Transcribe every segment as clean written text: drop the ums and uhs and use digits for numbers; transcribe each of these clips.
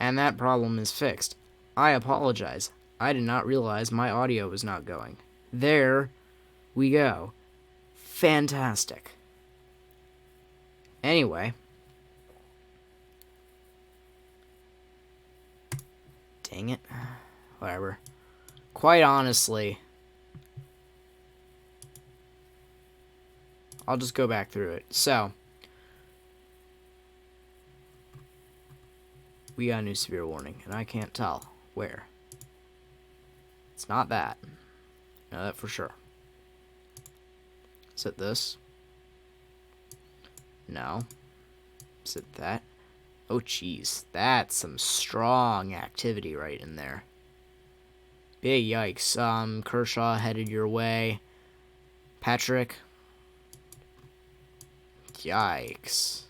And that problem is fixed. I apologize. I did not realize my audio was not going. There we go. Fantastic. Anyway. Dang it. Whatever. Quite honestly, I'll just go back through it. So, we got a new severe warning, and I can't tell where. It's not that. I know that for sure. Is it this? No. Is it that? Oh, jeez. That's some strong activity right in there. Big yikes. Kershaw headed your way. Patrick. Yikes.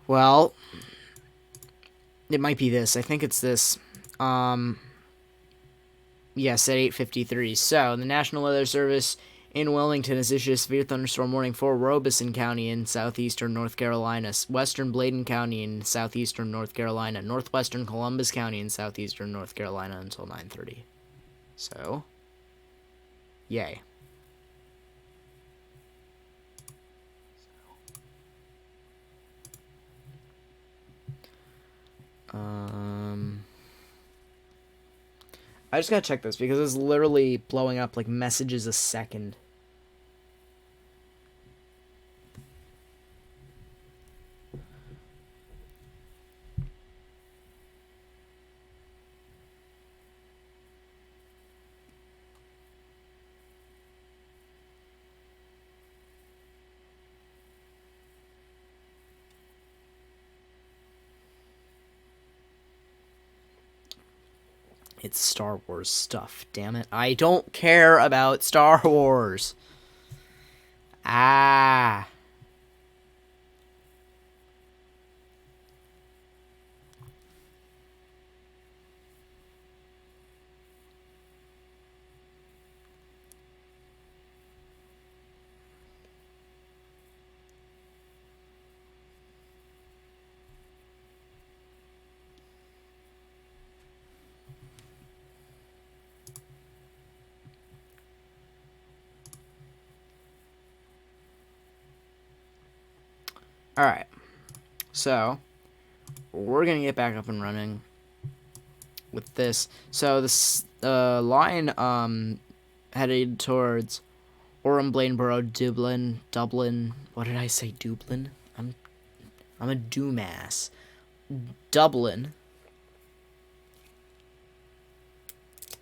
Well, it might be this. I think it's this. Yes, at 8:53. So, the National Weather Service in Wilmington has issued a severe thunderstorm warning for Robeson County in southeastern North Carolina, western Bladen County in southeastern North Carolina, northwestern Columbus County in southeastern North Carolina until 9:30. So, yay. I just gotta check this because it's literally blowing up like messages a second. It's Star Wars stuff, damn it. I don't care about Star Wars. Ah. Alright. So, we're going to get back up and running with this. So, this line headed towards Orem, Bladensboro, Dublin. What did I say? Dublin? I'm a doomass. Dublin.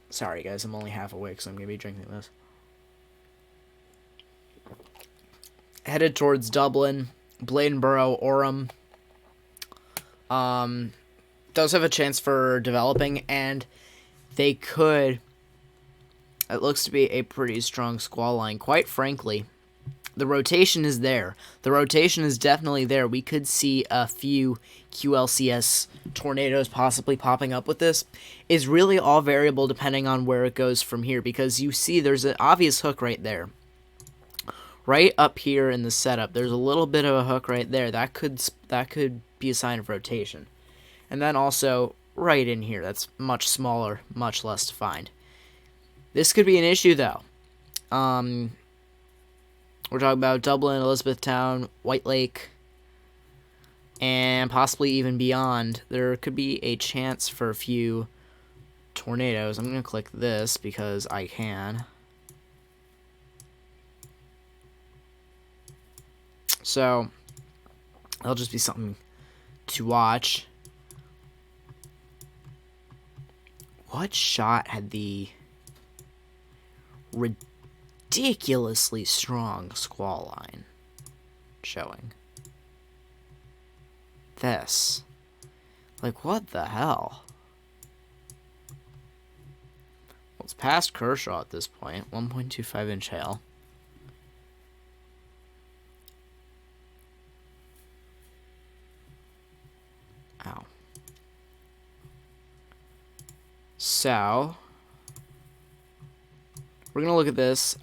Sorry, guys. I'm only half awake, so I'm going to be drinking this. Headed towards Dublin, Bladensboro, Orem. Does have a chance for developing, and they could. It looks to be a pretty strong squall line. Quite frankly, the rotation is there. The rotation is definitely there. We could see a few QLCS tornadoes possibly popping up with this. Is really all variable depending on where it goes from here, because you see there's an obvious hook right there. Right up here in the setup, there's a little bit of a hook right there. That could be a sign of rotation. And then also right in here, that's much smaller, much less defined. This could be an issue though. We're talking about Dublin, Elizabethtown, White Lake, and possibly even beyond. There could be a chance for a few tornadoes. I'm going to click this because I can. So, that'll just be something to watch. What shot had the ridiculously strong squall line showing? This. Like, what the hell? Well, it's past Kershaw at this point. 1.25 inch hail. Ow. So, we're going to look at this.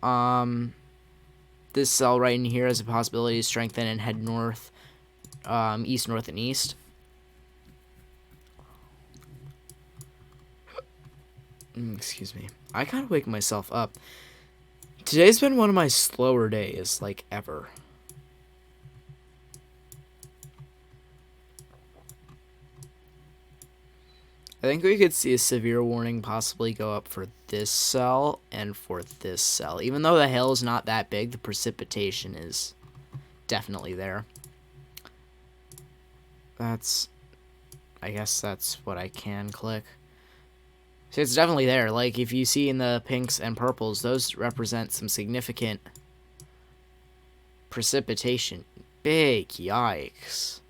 This cell right in here has a possibility to strengthen and head north east, north, and east. Excuse me. I gotta wake myself up. Today's been one of my slower days, like, ever. I think we could see a severe warning possibly go up for this cell and for this cell. Even though the hail is not that big, the precipitation is definitely there. I guess that's what I can click. So it's definitely there. Like, if you see in the pinks and purples, those represent some significant precipitation. Big yikes.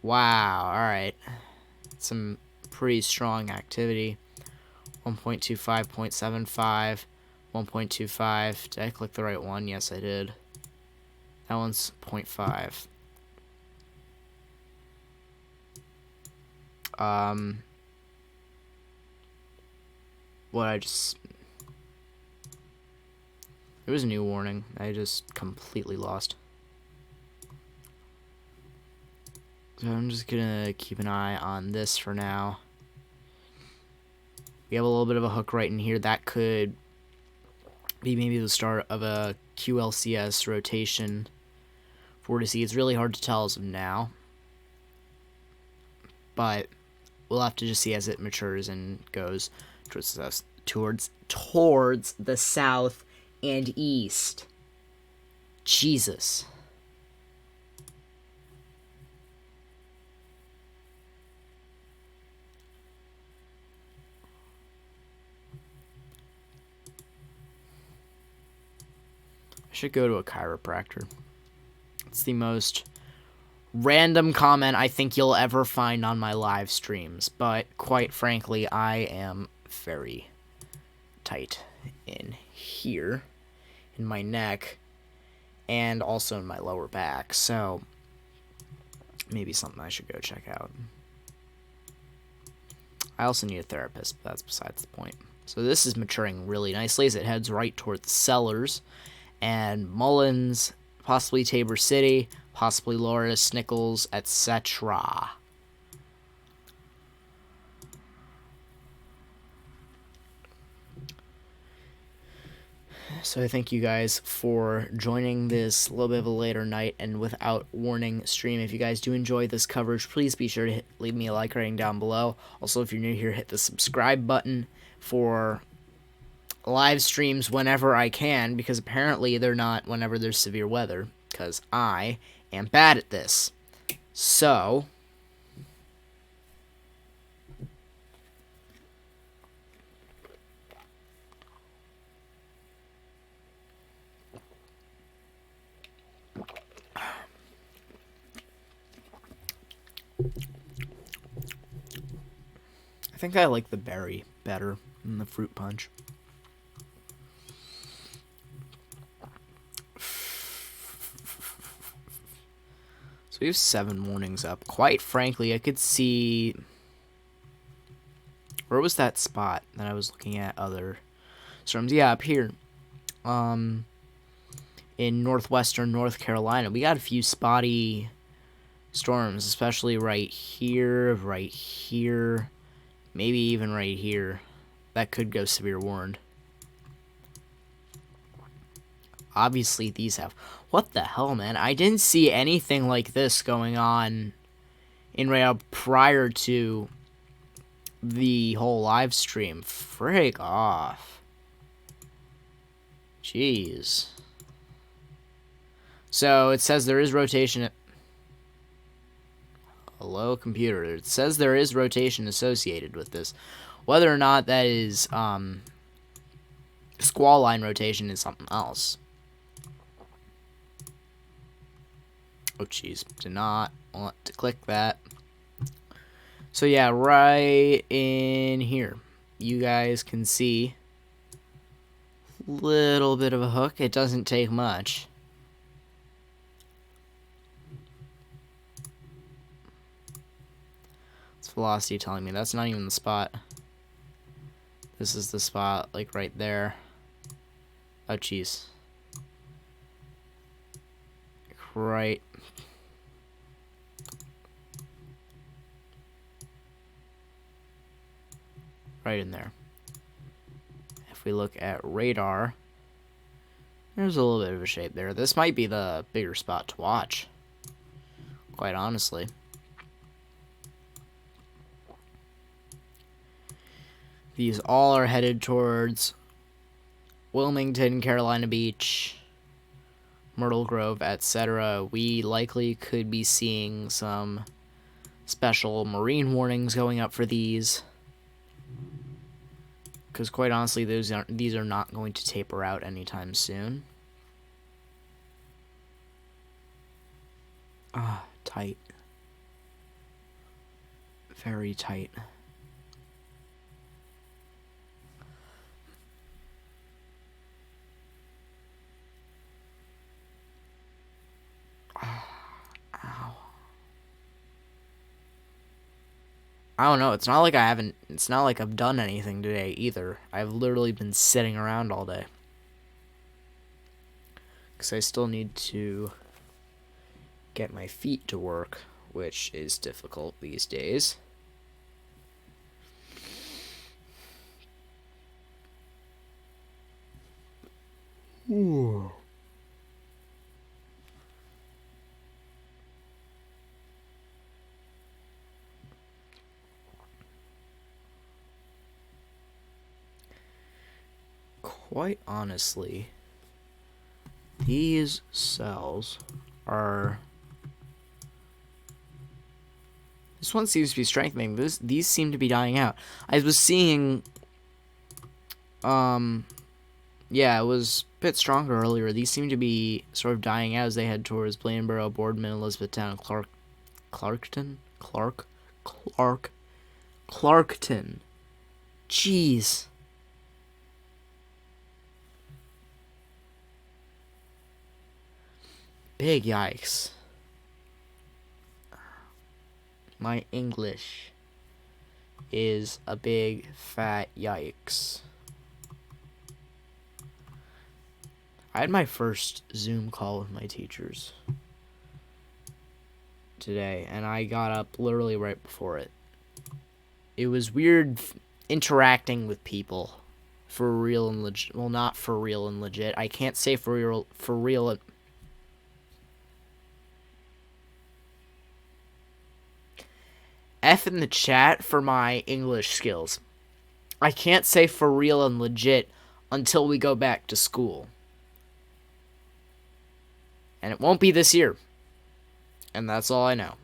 Wow, alright. Some pretty strong activity. 1.25, 0.75, 1.25. Did I click the right one? Yes, I did. That one's 0.5. It was a new warning. I just completely lost. So I'm just gonna keep an eye on this for now. We have a little bit of a hook right in here. That could be maybe the start of a QLCS rotation. For to see, it's really hard to tell as of now. But we'll have to just see as it matures and goes towards the south and east. Jesus. I should go to a chiropractor. It's the most random comment I think you'll ever find on my live streams, but quite frankly, I am very tight in here, in my neck, and also in my lower back, so maybe something I should go check out. I also need a therapist, but that's besides the point. So this is maturing really nicely as it heads right toward the cellars, and Mullins, possibly Tabor City, possibly Loris, Nichols, etc. So I thank you guys for joining this little bit of a later night and without warning stream. If you guys do enjoy this coverage, please be sure to leave me a like rating down below. Also, if you're new here, hit the subscribe button for live streams whenever I can, because apparently they're not whenever there's severe weather, because I am bad at this. So I think I like the berry better than the fruit punch. So we have 7 warnings up. Quite frankly, I could see... Where was that spot that I was looking at other storms? Yeah, up here. In northwestern North Carolina. We got a few spotty storms, especially right here, maybe even right here. That could go severe warned. Obviously, these have... What the hell, man? I didn't see anything like this going on in Rail prior to the whole live stream. Frig off. Jeez. So, it says there is rotation... Hello, computer. It says there is rotation associated with this. Whether or not that is, squall line rotation is something else. Oh, jeez. Did not want to click that. So, yeah, right in here, you guys can see a little bit of a hook. It doesn't take much. It's velocity telling me that's not even the spot. This is the spot, like, right there. Oh, jeez. Right right in there. If we look at radar, there's a little bit of a shape there. This might be the bigger spot to watch, quite honestly. These all are headed towards Wilmington, Carolina Beach, Myrtle Grove, etc. We likely could be seeing some special marine warnings going up for these, because quite honestly, these are not going to taper out anytime soon. Ah, tight. Very tight. Ow. I don't know. It's not like I've done anything today either. I've literally been sitting around all day. Because I still need to get my feet to work, which is difficult these days. Ooh. Quite honestly, these cells are... This one seems to be strengthening. These seem to be dying out. I was seeing... Yeah, it was a bit stronger earlier. These seem to be sort of dying out as they head towards Blainboro, Boardman, Elizabethtown, Clarkton. Jeez. Big yikes. My English is a big fat yikes. I had my first Zoom call with my teachers today, and I got up literally right before it. It was weird interacting with people for real and legit. Well, not for real and legit. I can't say for real. F in the chat for my English skills. I can't say for real and legit until we go back to school. And it won't be this year. And that's all I know.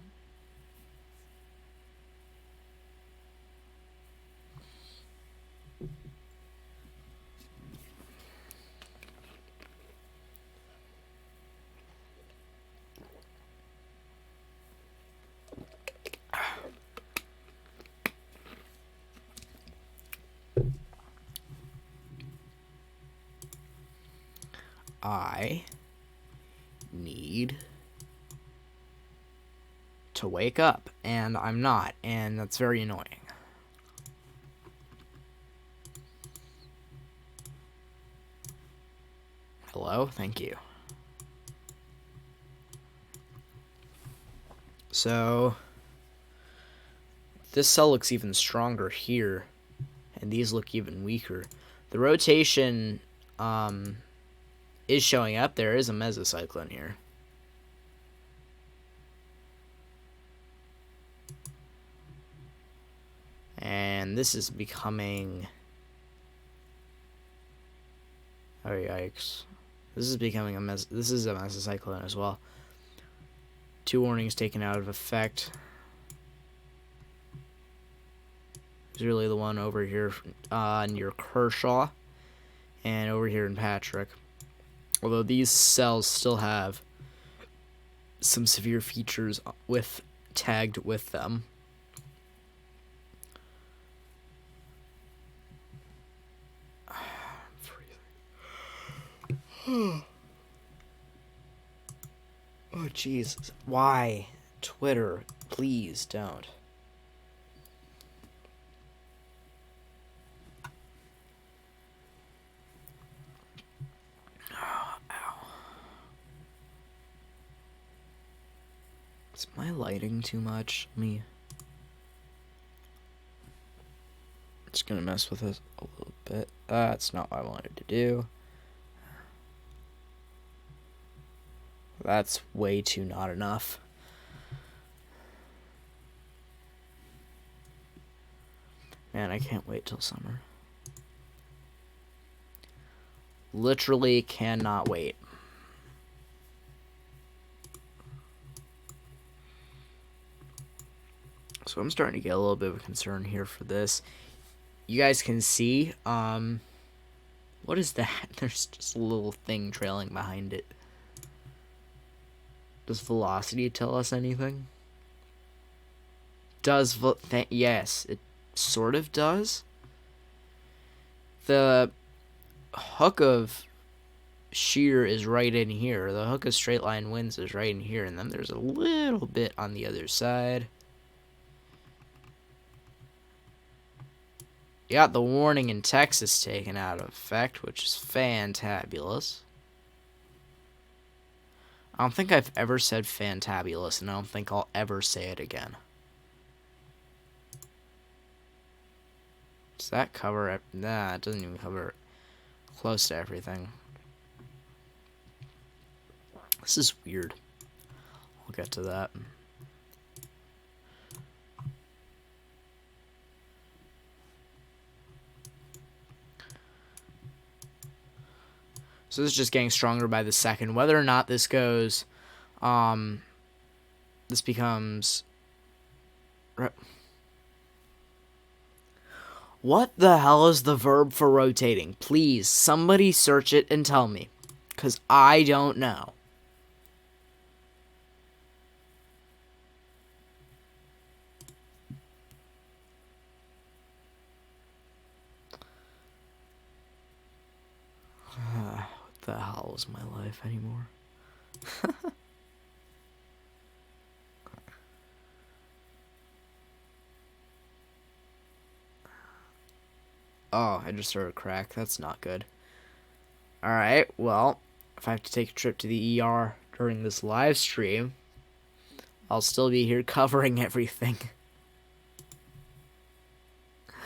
I need to wake up, and I'm not, and that's very annoying. Hello? Thank you. So, this cell looks even stronger here, and these look even weaker. The rotation, is showing up. There is a mesocyclone here. And this is becoming... Oh, yikes. This is becoming a this is a mesocyclone as well. 2 warnings taken out of effect. It's really the one over here near Kershaw and over here in Patrick. Although these cells still have some severe features tagged with them. Oh, jeez. Why? Twitter, please don't. Oh, ow. Is my lighting too much? Let's just going to mess with this a little bit. That's not what I wanted to do. That's way too not enough. Man, I can't wait till summer. Literally cannot wait. So I'm starting to get a little bit of a concern here for this. You guys can see, what is that? There's just a little thing trailing behind it. Does velocity tell us anything? Yes, it sort of does. The hook of shear is right in here. The hook of straight line winds is right in here, and then there's a little bit on the other side. You got the warning in Texas taken out of effect, which is fantabulous. I don't think I've ever said fantabulous, and I don't think I'll ever say it again. Does that cover it? Nah, it doesn't even cover close to everything. This is weird. I'll get to that. So this is just getting stronger by the second. Whether or not this goes, this becomes... What the hell is the verb for rotating? Please, somebody search it and tell me. Because I don't know. What the hell is my life anymore? Oh, I just heard a crack. That's not good. Alright, well, if I have to take a trip to the ER during this live stream, I'll still be here covering everything.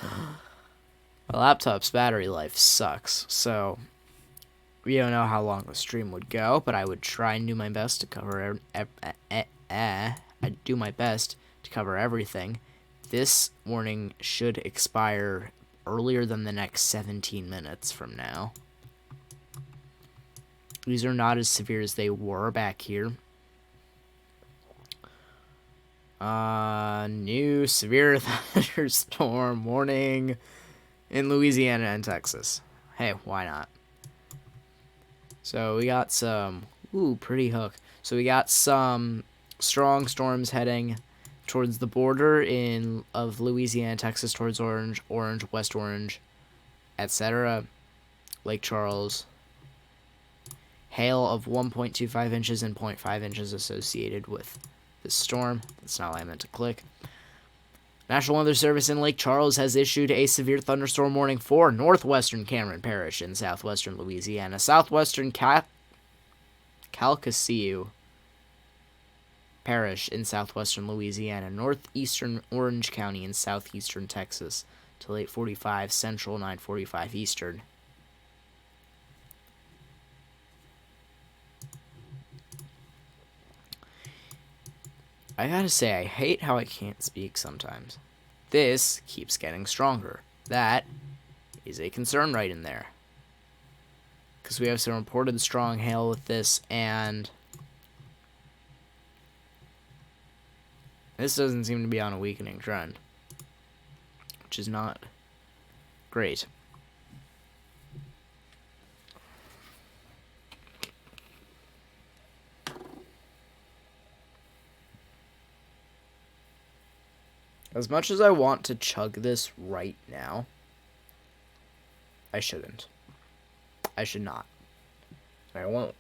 My laptop's battery life sucks, so we don't know how long the stream would go, but I would try and do my best to cover I'd do my best to cover everything. This warning should expire earlier than the next 17 minutes from now. These are not as severe as they were back here. New severe thunderstorm warning in Louisiana and Texas. Hey, why not? So we got some, pretty hook. So we got some strong storms heading towards the border of Louisiana, Texas, towards Orange, West Orange, etc. Lake Charles. Hail of 1.25 inches and 0.5 inches associated with this storm. That's not what I meant to click. National Weather Service in Lake Charles has issued a severe thunderstorm warning for northwestern Cameron Parish in southwestern Louisiana, southwestern Calcasieu Parish in southwestern Louisiana, northeastern Orange County in southeastern Texas till 8:45 Central, 9:45 Eastern. I gotta say, I hate how I can't speak sometimes. This keeps getting stronger. That is a concern right in there. Because we have some reported strong hail with this, and this doesn't seem to be on a weakening trend, which is not great. As much as I want to chug this right now, I shouldn't. I should not. I won't.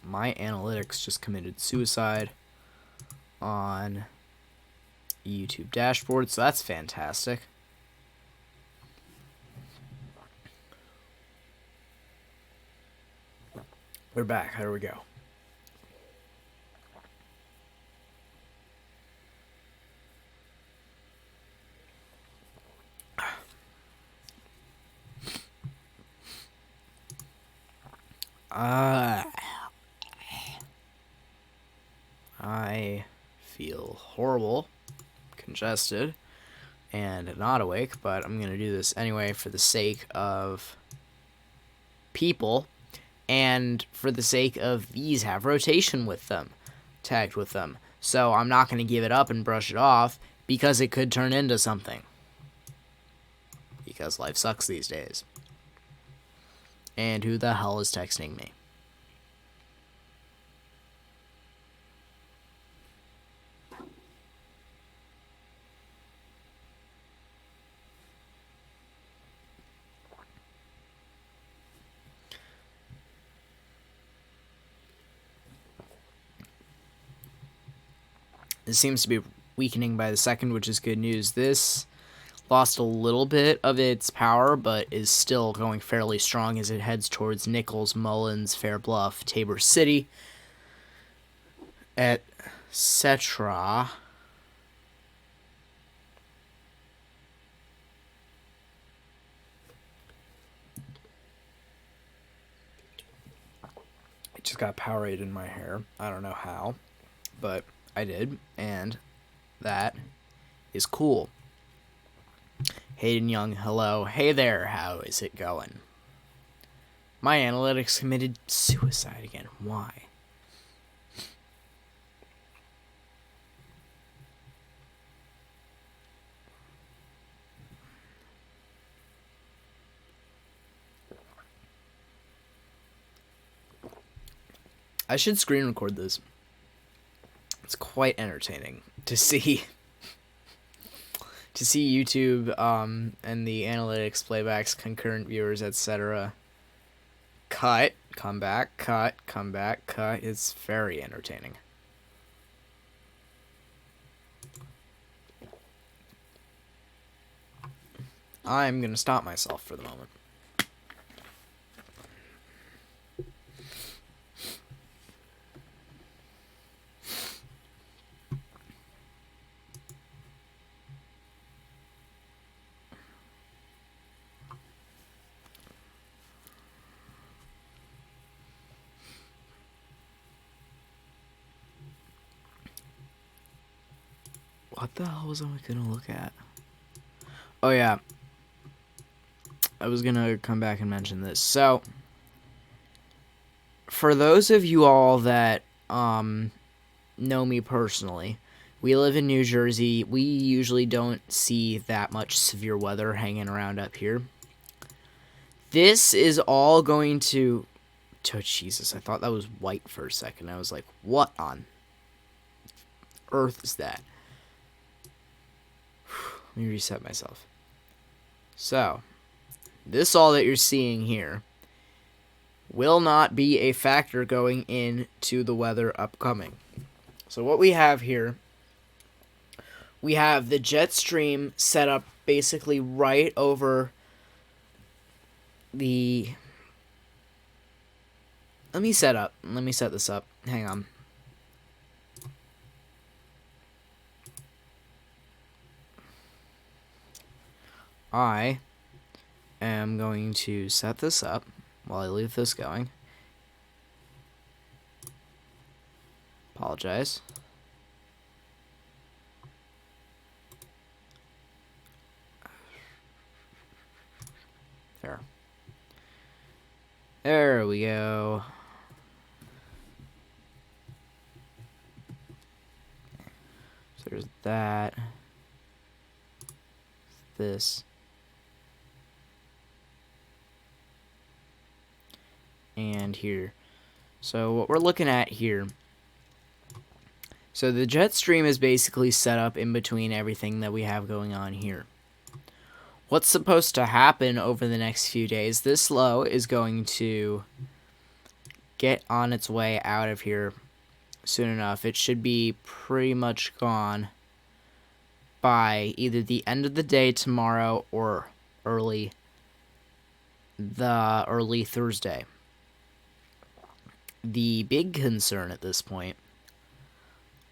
My analytics just committed suicide on YouTube dashboard, so that's fantastic. We're back. How do we go? I feel horrible, congested, and not awake, but I'm gonna do this anyway for the sake of people and for the sake of these have rotation with them, tagged with them. So I'm not gonna give it up and brush it off because it could turn into something. Because life sucks these days. And who the hell is texting me? It seems to be weakening by the second, which is good news. This lost a little bit of its power, but is still going fairly strong as it heads towards Nichols, Mullins, Fair Bluff, Tabor City, etc. I just got Powerade in my hair. I don't know how, but I did, and that is cool. Hayden Young, hello. Hey there, how is it going? My analytics committed suicide again. Why? I should screen record this. It's quite entertaining to see YouTube and the analytics, playbacks, concurrent viewers, etc. Cut, come back, cut, come back, cut. It's very entertaining. I'm gonna stop myself for the moment. What the hell was I gonna look at? Oh yeah, I was gonna come back and mention this. So, for those of you all that know me personally, we live in New Jersey. We usually don't see that much severe weather hanging around up here. This is all going to... Oh, Jesus, I thought that was white for a second. I was like, what on earth is that? Let me reset myself. So, this all that you're seeing here will not be a factor going into the weather upcoming. So what we have here, we have the jet stream set up basically right over the... Let me set this up. Hang on. I am going to set this up while I leave this going. Apologize. There. There we go. So there's that. This. And here. So what we're looking at here, so the jet stream is basically set up in between everything that we have going on here. What's supposed to happen over the next few days, this low is going to get on its way out of here soon enough. It should be pretty much gone by either the end of the day tomorrow or early Thursday. The big concern at this point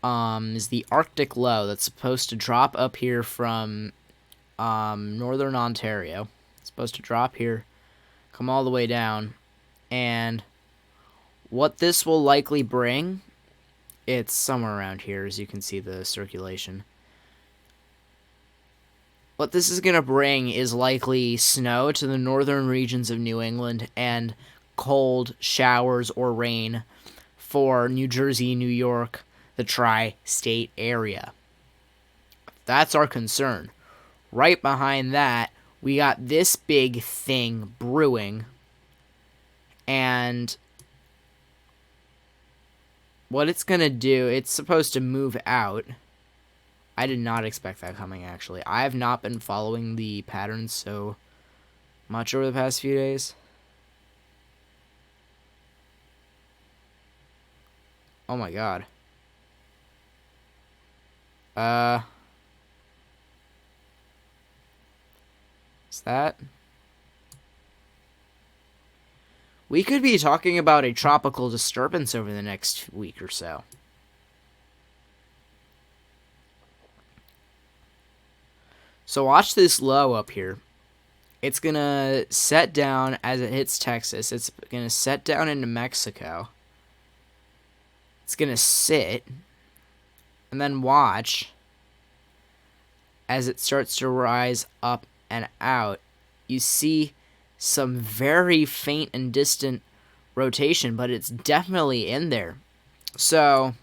is the Arctic low that's supposed to drop up here from northern Ontario. It's supposed to drop here, come all the way down, and What this will likely bring, it's somewhere around here, as you can see the circulation. What this is going to bring is likely snow to the northern regions of New England and cold showers or rain for New Jersey, New York, the tri-state area. That's our concern. Right behind that, we got this big thing brewing, and what it's going to do, it's supposed to move out. I did not expect that coming, actually. I have not been following the patterns so much over the past few days. Oh my god. Is that? We could be talking about a tropical disturbance over the next week or so. So watch this low up here. It's going to set down as it hits Texas. It's going to set down into Mexico. It's going to sit. And then watch as it starts to rise up and out. You see some very faint and distant rotation, but it's definitely in there. So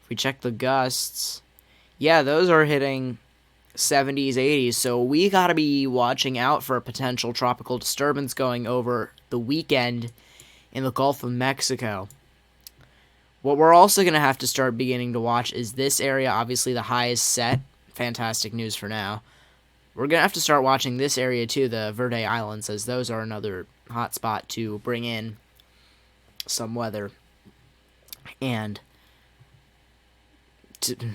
if we check the gusts, yeah, those are hitting 70s, 80s, so we gotta be watching out for a potential tropical disturbance going over the weekend in the Gulf of Mexico. What we're also gonna have to start beginning to watch is this area. Obviously the high is set. Fantastic news for now. We're gonna have to start watching this area too, the Verde Islands, as those are another hot spot to bring in some weather. And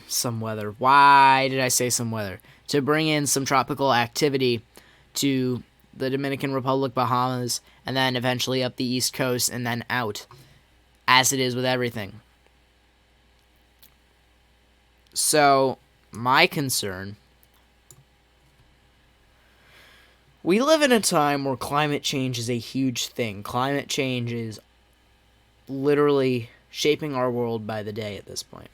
some weather. Why did I say some weather? To bring in some tropical activity to the Dominican Republic, Bahamas, and then eventually up the East Coast and then out, as it is with everything. So, my concern, we live in a time where climate change is a huge thing. Climate change is literally shaping our world by the day at this point.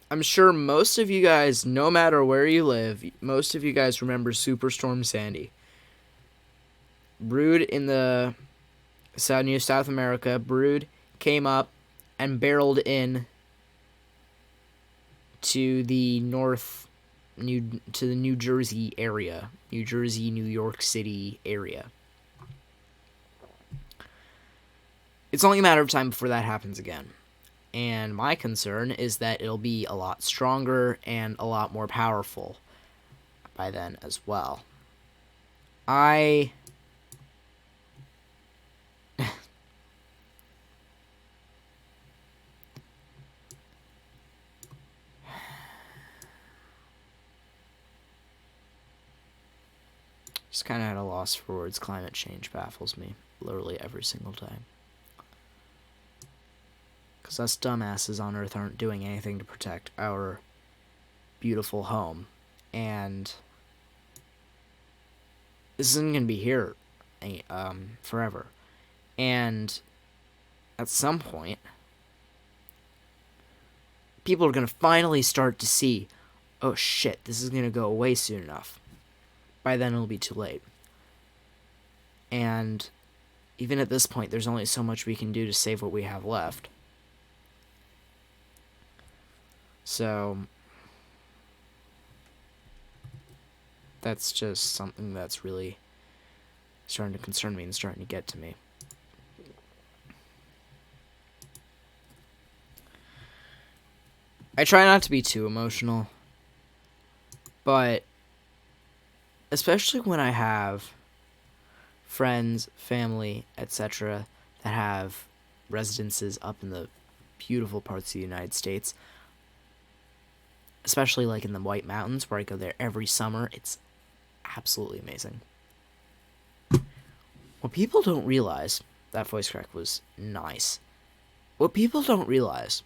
I'm sure most of you guys, no matter where you live, most of you guys remember Superstorm Sandy. Brewed in the South America, came up and barreled in to the to the New Jersey area, New Jersey, New York City area. It's only a matter of time before that happens again. And my concern is that it'll be a lot stronger and a lot more powerful by then as well. I just kind of at a loss for words. Climate change baffles me literally every single time. Because us dumbasses on Earth aren't doing anything to protect our beautiful home. And this isn't going to be here forever. And at some point, people are going to finally start to see, oh shit, this is going to go away soon enough. By then it'll be too late. And even at this point, there's only so much we can do to save what we have left. So that's just something that's really starting to concern me and starting to get to me. I try not to be too emotional, but especially when I have friends, family, etc. that have residences up in the beautiful parts of the United States, especially like in the White Mountains where I go there every summer. It's absolutely amazing. What people don't realize, that voice crack was nice. What people don't realize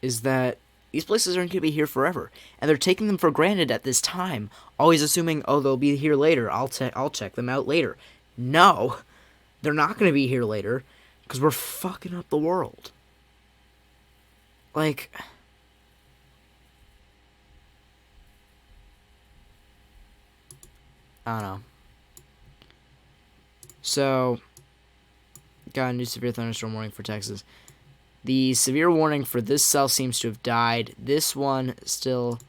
is that These places aren't going to be here forever, and they're taking them for granted at this time, always assuming, oh, they'll be here later. I'll check them out later. No, they're not going to be here later because we're fucking up the world. Like, I don't know. So, got a new severe thunderstorm warning for Texas. The severe warning for this cell seems to have died. This one still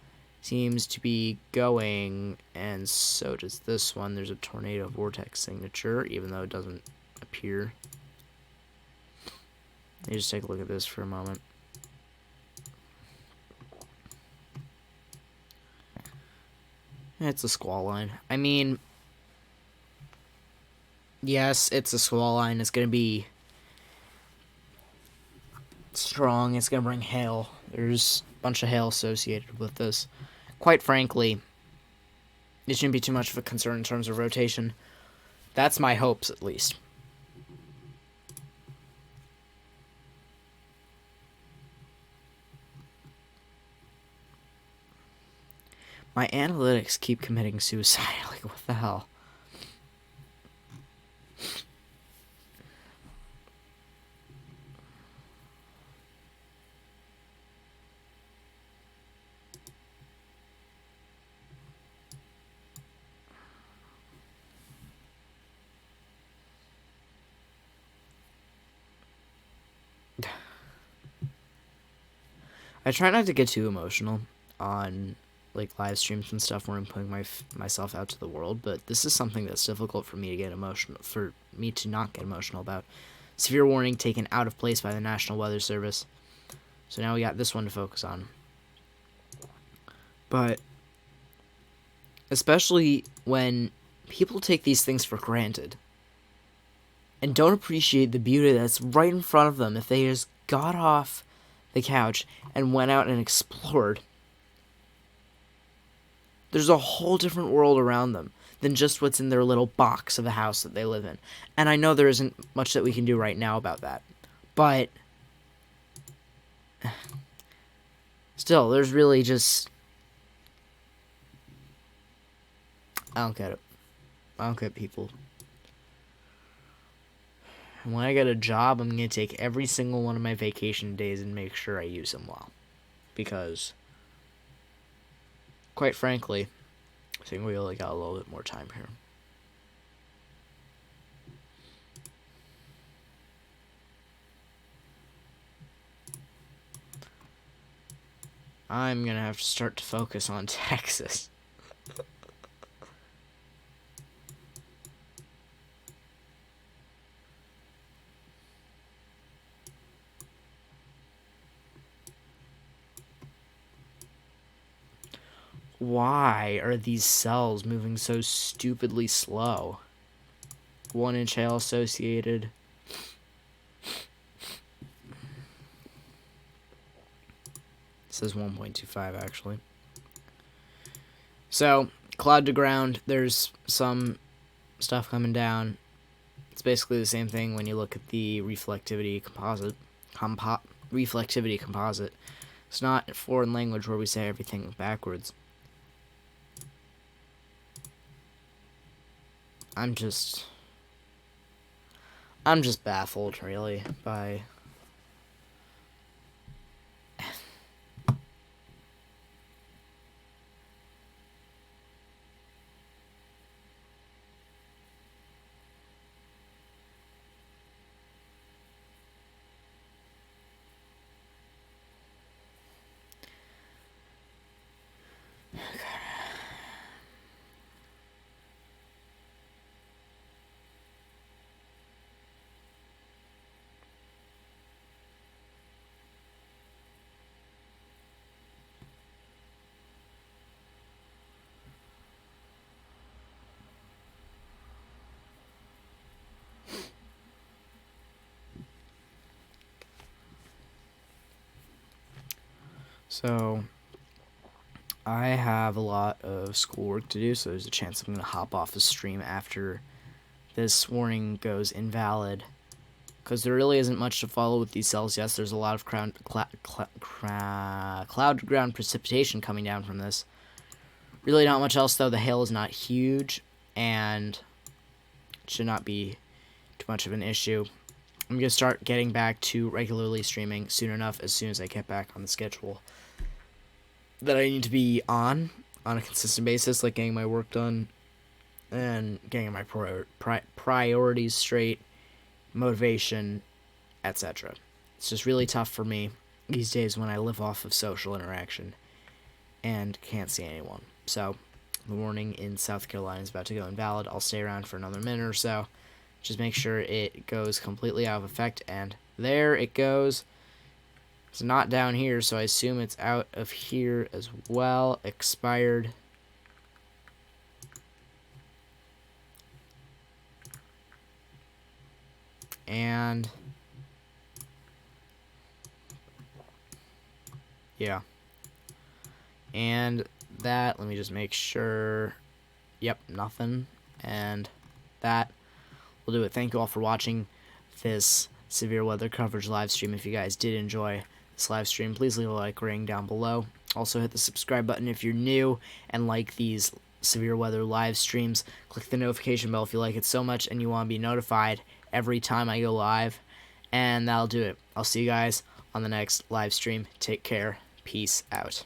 seems to be going, and so does this one. There's a tornado vortex signature, even though it doesn't appear. Let me just take a look at this for a moment. It's a squall line. I mean, yes, it's a squall line. It's going to be strong. It's going to bring hail. There's a bunch of hail associated with this. Quite frankly, it shouldn't be too much of a concern in terms of rotation. That's my hopes, at least. My analytics keep committing suicide. Like, what the hell? I try not to get too emotional on like live streams and stuff where I'm putting myself out to the world, but this is something that's difficult for me to get emotional, for me to not get emotional about. Severe warning taken out of place by the National Weather Service. So now we got this one to focus on. But especially when people take these things for granted and don't appreciate the beauty that's right in front of them if they just got off the couch and went out and explored. There's a whole different world around them than just what's in their little box of a house that they live in. And I know there isn't much that we can do right now about that. But still, there's really just... I don't get it. I don't get people. And when I get a job, I'm going to take every single one of my vacation days and make sure I use them well. Because, quite frankly, I think we only got a little bit more time here. I'm going to have to start to focus on Texas. Why are these cells moving so stupidly slow? 1 inch hail associated. It says 1.25 actually. So, cloud to ground, there's some stuff coming down. It's basically the same thing when you look at the reflectivity composite. Reflectivity composite. It's not a foreign language where we say everything backwards. I'm just baffled, really, by... So, I have a lot of schoolwork to do, so there's a chance I'm going to hop off the stream after this warning goes invalid. because there really isn't much to follow with these cells. Yes, there's a lot of cloud ground precipitation coming down from this. Really not much else, though. The hail is not huge, and it should not be too much of an issue. I'm going to start getting back to regularly streaming soon enough, as soon as I get back on the schedule that I need to be on a consistent basis, like getting my work done and getting my priorities straight, motivation, etc. It's just really tough for me these days when I live off of social interaction and can't see anyone. So, the warning in South Carolina is about to go invalid. I'll stay around for another minute or so. Just make sure it goes completely out of effect, and there it goes. It's not down here, so I assume it's out of here as well. Expired. And yeah. And that, let me just make sure. Yep, nothing. And that will do it. Thank you all for watching this severe weather coverage live stream. If you guys did enjoy this live stream, please leave a like rating down below. Also hit the subscribe button if you're new and like these severe weather live streams. Click the notification bell if you like it so much and you want to be notified every time I go live. And that'll do it. I'll see you guys on the next live stream. Take care. Peace out.